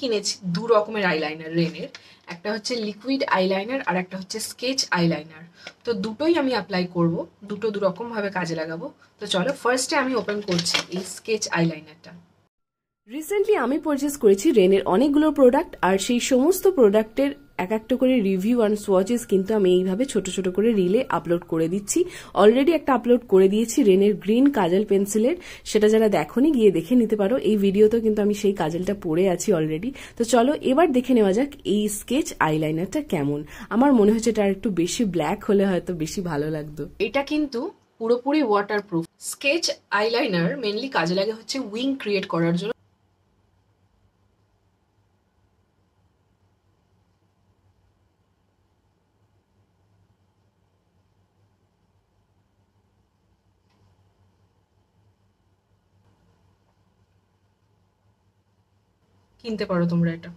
কিনেছি দু রকমের আইলাইনার রেনের, একটা হচ্ছে লিকুইড আইলাইনার আর একটা হচ্ছে স্কেচ আইলাইনার। তো দুটোই আমি অ্যাপ্লাই করব, দুটো দু রকম ভাবে কাজে লাগাবো। তো চলো ফার্স্টে আমি ওপেন করছি এই স্কেচ আইলাইনারটা। রিসেন্টলি আমি পারচেস করেছি রেনের অনেকগুলো প্রোডাক্ট, আর সেই সমস্ত প্রোডাক্টের এক একটা করে রিভিউ অ্যান্ড সোয়াচেস কিন্তু আমি এইভাবে ছোট ছোট করে রিলে আপলোড করে দিচ্ছি। অলরেডি একটা আপলোড করে দিয়েছি রেনের গ্রিন কাজল পেন্সিলের, সেটা যারা দেখোনি গিয়ে দেখে নিতে পারো। এই ভিডিওতেও কিন্তু আমি সেই কাজলটা পরে আছি অলরেডি। তো চলো এবার দেখে নেওয়া যাক এই স্কেচ আইলাইনারটা কেমন। আমার মনে হচ্ছে এটা একটু বেশি ব্ল্যাক হলে হয়তো বেশি ভালো লাগতো। এটা কিন্তু পুরোপুরি ওয়াটারপ্রুফ। স্কেচ আইলাইনার মেনলি কাজে লাগে হচ্ছে উইং ক্রিয়েট করার জন্য। কিনতে পারো তোমরা এটা।